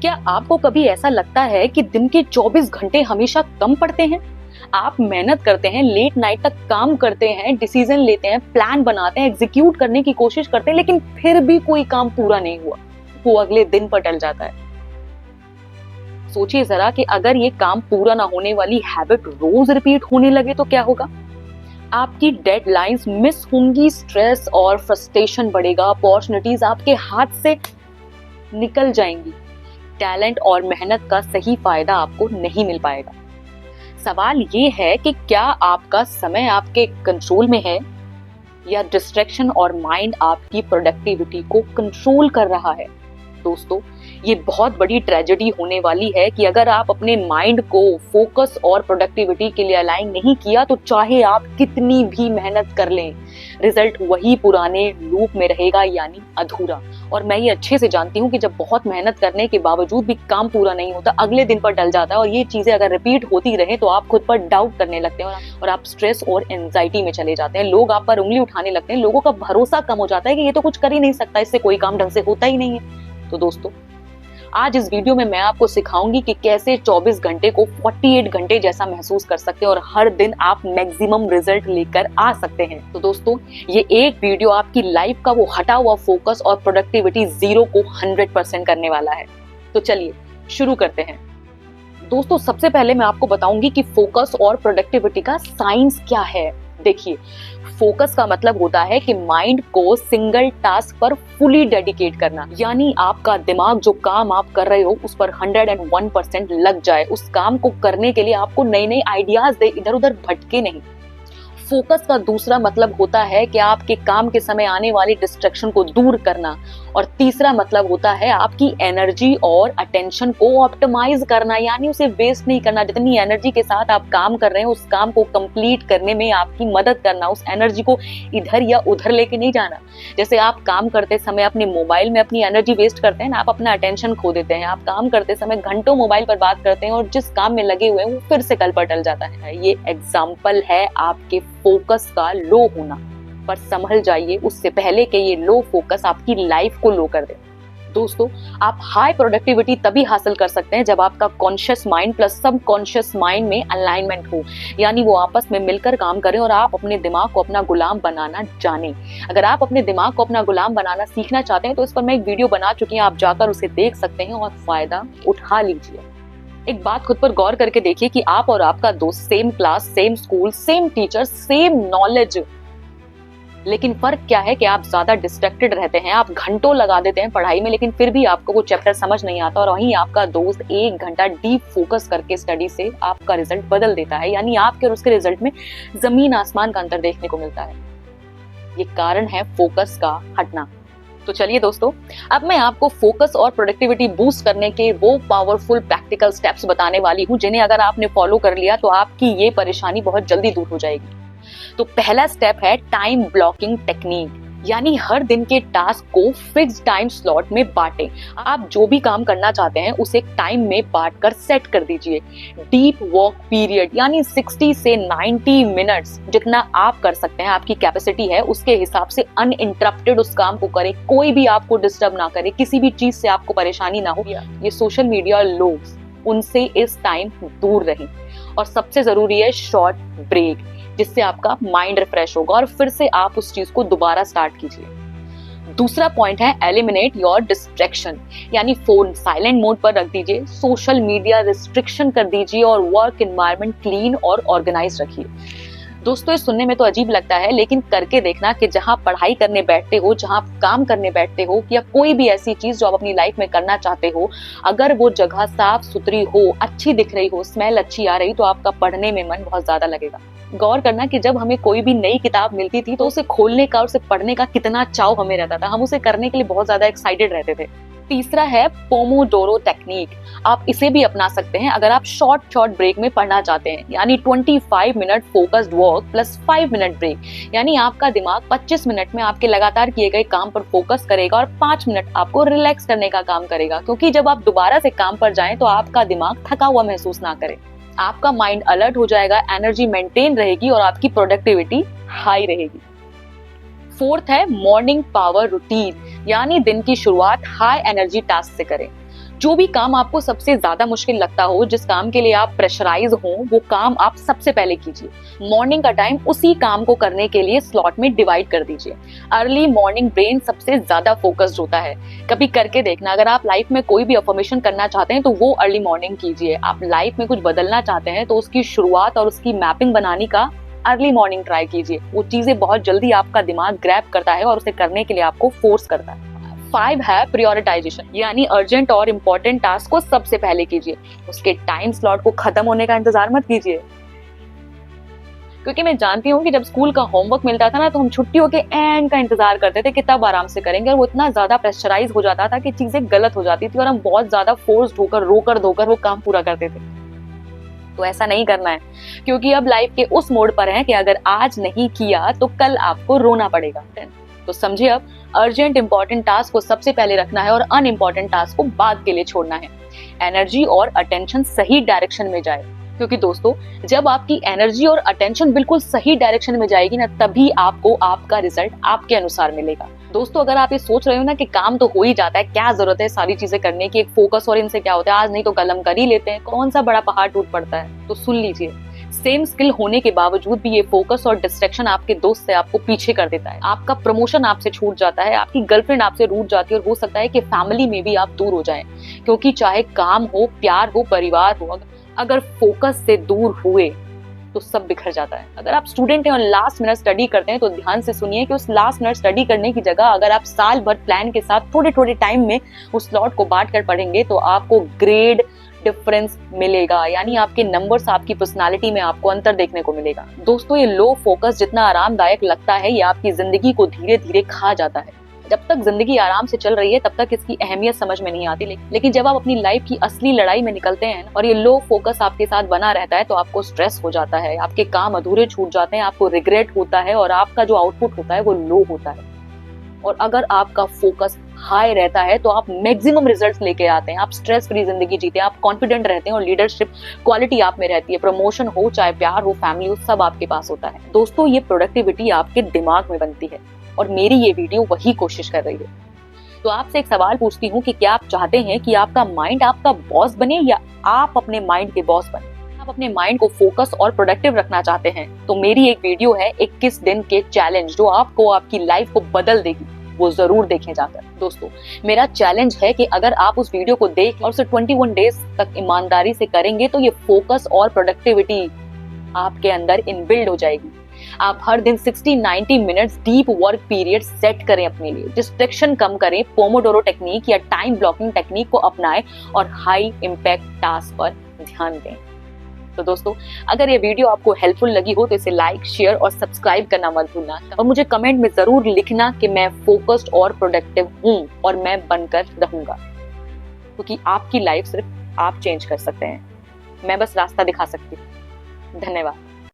क्या आपको कभी ऐसा लगता है कि दिन के 24 घंटे हमेशा कम पड़ते हैं? आप मेहनत करते हैं, लेट नाइट तक काम करते हैं, डिसीजन लेते हैं, प्लान बनाते हैं, एग्जीक्यूट करने की कोशिश करते हैं, लेकिन फिर भी कोई काम पूरा नहीं हुआ, वो अगले दिन पर टल जाता है। सोचिए जरा कि अगर ये काम पूरा ना होने वाली हैबिट रोज रिपीट होने लगे तो क्या होगा? आपकी डेडलाइंस मिस होंगी, स्ट्रेस और फ्रस्ट्रेशन बढ़ेगा, अपॉर्चुनिटीज आपके हाथ से निकल जाएंगी, टैलेंट और मेहनत का सही फायदा आपको नहीं मिल पाएगा। सवाल ये है कि क्या आपका समय आपके कंट्रोल में है या डिस्ट्रैक्शन और माइंड आपकी प्रोडक्टिविटी को कंट्रोल कर रहा है? दोस्तों, ये बहुत बड़ी ट्रेजेडी होने वाली है कि अगर आप अपने माइंड को फोकस और प्रोडक्टिविटी के लिए अलाइन नहीं किया तो चाहे आप कितनी भी मेहनत कर लें, रिजल्ट वही पुराने लूप में रहेगा, यानी अधूरा। और मैं ये अच्छे से जानती हूँ कि जब बहुत मेहनत करने के बावजूद भी काम पूरा नहीं होता, अगले दिन पर टल जाता है, और ये चीजें अगर रिपीट होती रहे तो आप खुद पर डाउट करने लगते हैं और आप स्ट्रेस और एंजाइटी में चले जाते हैं। लोग आप पर उंगली उठाने लगते हैं, लोगों का भरोसा कम हो जाता है कि ये तो कुछ कर ही नहीं सकता, इससे कोई काम ढंग से होता ही नहीं है। तो दोस्तों, आज इस वीडियो में मैं आपको सिखाऊंगी कि कैसे 24 घंटे को 48 घंटे जैसा महसूस कर सकते हैं और हर दिन आप मैक्सिमम रिजल्ट लेकर आ सकते हैं। तो दोस्तों, ये एक वीडियो आपकी लाइफ का वो हटा हुआ फोकस और प्रोडक्टिविटी 0 को 100% करने वाला है। तो चलिए शुरू करते हैं। दोस्तों, सबसे पहले मैं आपको बताऊंगी कि फोकस और प्रोडक्टिविटी का साइंस क्या है। देखिए, फोकस का मतलब होता है कि माइंड को सिंगल टास्क पर फुली डेडिकेट करना, यानी आपका दिमाग जो काम आप कर रहे हो उस पर 101% लग जाए, उस काम को करने के लिए आपको नए नए आइडियाज दे, इधर उधर भटके नहीं। फोकस का दूसरा मतलब होता है कि आपके काम के समय आने वाली डिस्ट्रैक्शन को दूर करना, और तीसरा मतलब होता है आपकी एनर्जी और अटेंशन को ऑप्टिमाइज करना, यानी उसे वेस्ट नहीं करना। जितनी एनर्जी के साथ आप काम कर रहे हैं उस काम को कंप्लीट करने में आपकी मदद करना, उस एनर्जी को इधर या उधर लेके नहीं जाना। जैसे आप काम करते समय अपने मोबाइल में अपनी एनर्जी वेस्ट करते हैं ना, आप अपना अटेंशन खो देते हैं। आप काम करते समय घंटों मोबाइल पर बात करते हैं और जिस काम में लगे हुए हैं वो फिर से कल पर टल जाता है। ये एग्जाम्पल है आपके फोकस का लो होना, पर संभल जाइए उससे पहले कि ये लो फोकस आपकी लाइफ को लो कर दे। दोस्तों, आप हाई प्रोडक्टिविटी तभी हासिल कर सकते हैं जब आपका कॉन्शियस माइंड प्लस सब कॉन्शियस माइंड में अलाइनमेंट हो, यानी वो आपस में मिलकर काम करें और आप अपने दिमाग को अपना गुलाम बनाना जाने। अगर आप अपने दिमाग को अपना गुलाम बनाना सीखना चाहते हैं तो इस पर मैं एक वीडियो बना चुकी हूँ, आप जाकर उसे देख सकते हैं और फायदा उठा लीजिए। एक बात खुद पर गौर करके देखिए कि आप और आपका दोस्त same class, same school, same teacher, same knowledge, लेकिन फर्क क्या है कि आप ज्यादा डिस्ट्रैक्टेड रहते हैं। आप घंटों लगा देते हैं पढ़ाई में, लेकिन फिर भी आपको वो चैप्टर समझ नहीं आता, और वहीं आपका दोस्त 1 घंटा डीप फोकस करके स्टडी से आपका रिजल्ट बदल देता है, यानी आपके और उसके रिजल्ट में जमीन आसमान का अंतर देखने को मिलता है। ये कारण है फोकस का हटना। तो चलिए दोस्तों, अब मैं आपको फोकस और प्रोडक्टिविटी बूस्ट करने के वो पावरफुल प्रैक्टिकल स्टेप्स बताने वाली हूँ, जिन्हें अगर आपने फॉलो कर लिया तो आपकी ये परेशानी बहुत जल्दी दूर हो जाएगी। तो पहला स्टेप है टाइम ब्लॉकिंग टेक्निक, यानी हर दिन के टास्क को फिक्स टाइम स्लॉट में बांटें। आप जो भी काम करना चाहते हैं उसे टाइम में बांटकर सेट कर दीजिए। डीप वर्क पीरियड, यानी 60 से 90 मिनट्स जितना आप कर सकते हैं, आपकी कैपेसिटी है उसके हिसाब से अनइंटरप्टेड उस काम को करें, कोई भी आपको डिस्टर्ब ना करे, किसी भी चीज से आपको परेशानी ना हो। ये सोशल मीडिया लोग उनसे इस टाइम दूर रहें, और सबसे जरूरी है शॉर्ट ब्रेक, जिससे आपका माइंड रिफ्रेश होगा और फिर से आप उस चीज को दोबारा स्टार्ट कीजिए। दूसरा पॉइंट है एलिमिनेट योर डिस्ट्रैक्शन, यानी फोन साइलेंट मोड पर रख दीजिए, सोशल मीडिया रिस्ट्रिक्शन कर दीजिए और वर्क एनवायरनमेंट क्लीन और ऑर्गेनाइज रखिए। दोस्तों, ये सुनने में तो अजीब लगता है, लेकिन करके देखना कि जहां पढ़ाई करने बैठते हो, जहां काम करने बैठते हो, या कोई भी ऐसी चीज जो आप अपनी लाइफ में करना चाहते हो, अगर वो जगह साफ सुथरी हो, अच्छी दिख रही हो, स्मेल अच्छी आ रही, तो आपका पढ़ने में मन बहुत ज्यादा लगेगा। गौर करना कि जब हमें कोई भी नई किताब मिलती थी तो उसे खोलने का और उसे पढ़ने का कितना चाव हमें रहता था, हम उसे करने के लिए बहुत ज्यादा एक्साइटेड रहते थे। तीसरा है पोमोडोरो टेक्निक। आप इसे भी अपना सकते हैं अगर आप शॉर्ट ब्रेक में पढ़ना चाहते हैं, यानी 25 minute focused work plus 5 minute break, यानी आपका दिमाग 25 मिनट में आपके लगातार किए गए काम पर फोकस करेगा और 5 मिनट आपको रिलैक्स करने का काम करेगा, क्योंकि जब आप दोबारा से काम पर जाएं तो आपका दिमाग थका हुआ महसूस ना करे, आपका माइंड अलर्ट हो जाएगा, एनर्जी मेंटेन रहेगी और आपकी प्रोडक्टिविटी हाई रहेगी। फोर्थ है मॉर्निंग पावर रूटीन, यानी दिन की शुरुआत हाई एनर्जी टास्क से करें। जो भी काम आपको सबसे ज्यादा मुश्किल लगता हो, जिस काम के लिए आप प्रेशराइज हो, वो काम आप सबसे पहले कीजिए। मॉर्निंग का टाइम उसी काम को करने के लिए स्लॉट में डिवाइड कर दीजिए। अर्ली मॉर्निंग ब्रेन सबसे ज्यादा फोकस्ड होता है। कभी करके देखना, अगर आप लाइफ में कोई भी अफर्मेशन करना चाहते हैं तो वो अर्ली मॉर्निंग कीजिए। आप लाइफ में कुछ बदलना चाहते हैं तो उसकी शुरुआत और उसकी मैपिंग बनाने का अर्ली मॉर्निंग ट्राई कीजिए। वो चीजें बहुत जल्दी आपका दिमाग ग्रैब करता है और उसे करने के लिए आपको फोर्स करता है। 5 है प्रायोरिटाइजेशन, यानी अर्जेंट और इम्पोर्टेंट टास्क को सबसे पहले कीजिए। उसके टाइम स्लॉट को खत्म होने का इंतजार मत कीजिए, क्योंकि मैं जानती हूँ कि जब स्कूल का होमवर्क मिलता था ना, तो हम छुट्टियों के एंड का इंतजार करते थे कि तब आराम से करेंगे, और वो इतना ज्यादा प्रेशराइज हो जाता था कि चीजें गलत हो जाती थी और हम बहुत ज्यादा फोर्स्ड होकर रोकर धोकर वो काम पूरा करते थे। तो ऐसा नहीं करना है, क्योंकि अब लाइफ के उस मोड पर है कि अगर आज नहीं किया तो कल आपको रोना पड़ेगा। तो समझिए, अब अर्जेंट इंपॉर्टेंट टास्क को सबसे पहले रखना है और अनइम्पॉर्टेंट टास्क को बाद के लिए छोड़ना है। एनर्जी और अटेंशन सही डायरेक्शन में जाए, क्योंकि दोस्तों जब आपकी एनर्जी और अटेंशन बिल्कुल सही डायरेक्शन में जाएगी ना, तभी आपको आपका रिजल्ट आपके अनुसार मिलेगा। दोस्तों अगर आप ये सोच रहे हो ना कि काम तो हो ही जाता है, क्या जरूरत है सारी चीजें करने की, एक फोकस और इनसे क्या होता है, आज नहीं तो कल हम कर ही लेते हैं, कौन सा बड़ा पहाड़ टूट पड़ता है। तो सुन लीजिए, सेम स्किल होने के बावजूद भी ये फोकस और डिस्ट्रैक्शन आपके दोस्त से आपको पीछे कर देता है। आपका प्रमोशन आपसे छूट जाता है, आपकी गर्लफ्रेंड आपसे रूठ जाती है, और हो सकता है कि फैमिली में भी आप दूर हो जाएं, क्योंकि चाहे काम हो, प्यार हो, परिवार हो, अगर फोकस से दूर हुए तो सब बिखर जाता है। अगर आप स्टूडेंट हैं और लास्ट मिनट स्टडी करते हैं तो ध्यान से सुनिए कि उस लास्ट मिनट स्टडी करने की जगह अगर आप साल भर प्लान के साथ थोड़े थोड़े टाइम में उस स्लॉट को बांट कर पढ़ेंगे तो आपको ग्रेड डिफरेंस मिलेगा, यानी आपके नंबर्स, आपकी पर्सनालिटी में आपको अंतर देखने को मिलेगा। दोस्तों ये लो फोकस जितना आरामदायक लगता है, ये आपकी जिंदगी को धीरे धीरे खा जाता है। जब तक जिंदगी आराम से चल रही है तब तक इसकी अहमियत समझ में नहीं आती, लेकिन जब आप अपनी लाइफ की असली लड़ाई में निकलते हैं और ये लो फोकस आपके साथ बना रहता है तो आपको स्ट्रेस हो जाता है, आपके काम अधूरे छूट जाते हैं, आपको रिग्रेट होता है और आपका जो आउटपुट होता है वो लो होता है। और अगर आपका फोकस हाई रहता है तो आप मैक्सिमम रिजल्ट्स लेके आते हैं, आप स्ट्रेस फ्री जिंदगी जीते हैं, आप कॉन्फिडेंट रहते हैं और लीडरशिप क्वालिटी आप में रहती है। प्रमोशन हो, चाहे प्यार हो, फैमिली हो, सब आपके पास होता है। दोस्तों ये प्रोडक्टिविटी आपके दिमाग में बनती है और मेरी ये वीडियो वही कोशिश कर रही है। तो आपसे एक सवाल पूछती हूँ कि क्या आप चाहते हैं कि आपका माइंड आपका बॉस बने या आप अपने माइंड के बॉस बने? आप अपने माइंड को फोकस और प्रोडक्टिव रखना चाहते हैं तो मेरी एक वीडियो है 21 दिन के चैलेंज, जो आपको आपकी लाइफ को बदल देगी, वो जरूर देखें जाकर। दोस्तों मेरा चैलेंज है कि अगर आप उस वीडियो को देख और उसे 21 डेज तक ईमानदारी से करेंगे तो ये फोकस और प्रोडक्टिविटी आपके अंदर इनबिल्ड हो जाएगी। आप हर दिन 60-90 minutes deep work period set करें अपने लिए, डिस्ट्रैक्शन कम करें, पोमोडोरो टेक्निक या टाइम ब्लॉकिंग टेक्निक को अपनाएं और हाई इम्पैक्ट टास्क पर ध्यान दें। तो दोस्तों अगर ये वीडियो आपको हेल्पफुल लगी हो तो इसे लाइक, शेयर और सब्सक्राइब करना मत भूलना, और मुझे कमेंट में जरूर लिखना कि मैं फोकस्ड और प्रोडक्टिव हूँ और मैं बनकर रहूंगा, क्योंकि आपकी लाइफ सिर्फ आप चेंज कर सकते हैं, मैं बस रास्ता दिखा सकती हूँ। धन्यवाद।